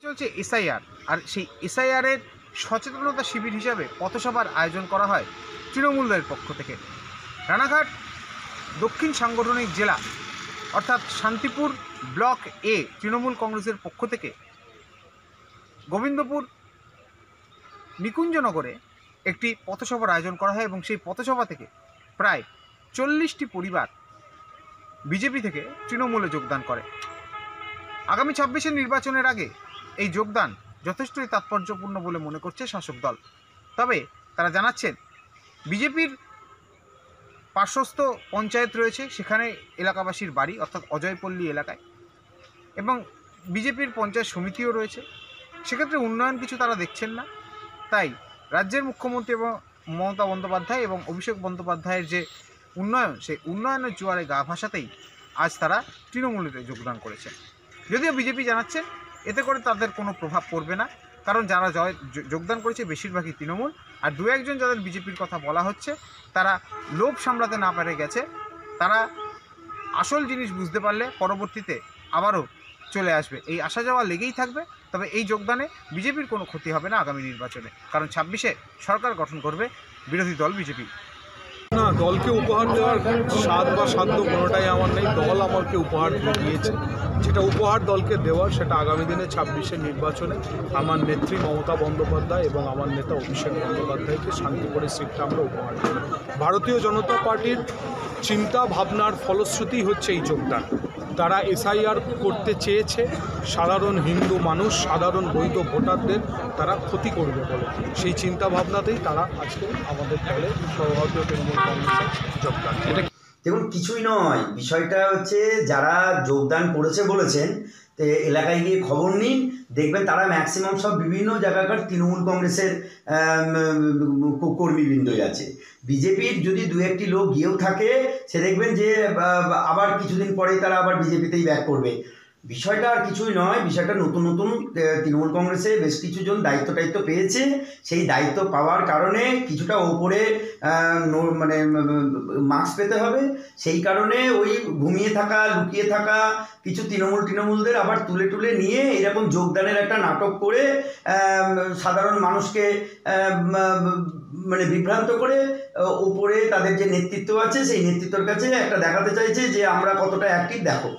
চলছে এসআইআর, আর সেই এসআইআরের সচেতনতা শিবির হিসাবে পথসভার আয়োজন করা হয় তৃণমূলের পক্ষ থেকে। রানাঘাট দক্ষিণ সাংগঠনিক জেলা অর্থাৎ শান্তিপুর ব্লক এ তৃণমূল কংগ্রেসের পক্ষ থেকে গোবিন্দপুর নিকুঞ্জনগরে একটি পথসভার আয়োজন করা হয় এবং সেই পথসভা থেকে প্রায় 40টি পরিবার বিজেপি থেকে তৃণমূলে যোগদান করে। আগামী 26-এর নির্বাচনের আগে এই যোগদান যথেষ্টই তাৎপর্যপূর্ণ বলে মনে করছে শাসক দল। তবে তারা জানাচ্ছেন বিজেপির পার্শ্বস্থ পঞ্চায়েত রয়েছে, সেখানে এলাকাবাসীর বাড়ি অর্থাৎ অজয়পল্লী এলাকায়, এবং বিজেপির পঞ্চায়েত সমিতিও রয়েছে, সেক্ষেত্রে উন্নয়ন কিছু তারা দেখছেন না। তাই রাজ্যের মুখ্যমন্ত্রী এবং মমতা বন্দ্যোপাধ্যায় এবং অভিষেক বন্দ্যোপাধ্যায়ের যে উন্নয়ন, সেই উন্নয়নের জোয়ারে গা ভাসাতেই আজ তারা তৃণমূলে যোগদান করেছেন। যদিও বিজেপি জানাচ্ছেন এতে করে তাদের কোনো প্রভাব পড়বে না, কারণ যারা যোগদান করেছে বেশিরভাগই তৃণমূল, আর দু একজন যাদের বিজেপির কথা বলা হচ্ছে তারা লোভ সামলাতে না পেরে গেছে। তারা আসল জিনিস বুঝতে পারলে পরবর্তীতে আবারও চলে আসবে, এই আসা যাওয়া লেগেই থাকবে। তবে এই যোগদানে বিজেপির কোনো ক্ষতি হবে না আগামী নির্বাচনে, কারণ 26-এ সরকার গঠন করবে বিরোধী দল বিজেপি। না, দলকে উপহার দেওয়ার স্বাদ বা সাধ্য কোনোটাই আমার নেই। দল আমাকে উপহার দিয়েছে, যেটা উপহার দলকে দেওয়ার সেটা আগামী দিনে 26-এর নির্বাচনে আমার নেত্রী মমতা বন্দ্যোপাধ্যায় এবং আমার নেতা অভিষেক বন্দ্যোপাধ্যায়কে শান্তিপুরের সিটটা আমরা উপহার দেব। ভারতীয় জনতা পার্টির চিন্তা ভাবনার ফলশ্রুতি হচ্ছে এই যোগদান। তারা এসআইআর করতে চেয়েছে, সাধারণ হিন্দু মানুষ, সাধারণ বৈধ ভোটারদের তারা ক্ষতি করবে বলে সেই চিন্তা ভাবনাতেই তারা আজকে আমাদের দলে সর্বভারতীয় তৃণমূল কংগ্রেসে যোগদান। এটা দেখুন, কিছুই নয়, বিষয়টা হচ্ছে যারা যোগদান করেছে বলেছেন, তো এলাকায় গিয়ে খবর নিন, দেখবেন তারা ম্যাক্সিমাম সব বিভিন্ন জায়গাকার তৃণমূল কংগ্রেসের কর্মীবৃন্দই আছে। বিজেপির যদি দু একটি লোক গিয়েও থাকে, সে দেখবেন যে আবার কিছুদিন পরেই তারা আবার বিজেপিতেই ব্যাক করবে। বিষয়টা আর কিছুই নয়, বিষয়টা নতুন নতুন তৃণমূল কংগ্রেসে বেশ কিছুজন দায়িত্ব পেয়েছে। সেই দায়িত্ব পাওয়ার কারণে কিছুটা ওপরে মানে মার্কস পেতে হবে, সেই কারণে ওই ঘুমিয়ে থাকা, লুকিয়ে থাকা কিছু তৃণমূলদের আবার তুলে নিয়ে এরকম যোগদানের একটা নাটক করে সাধারণ মানুষকে মানে বিভ্রান্ত করে ওপরে তাদের যে নেতৃত্ব আছে সেই নেতৃত্বের কাছে একটা দেখাতে চাইছে যে আমরা কতটা অ্যাক্টিভ, দেখো।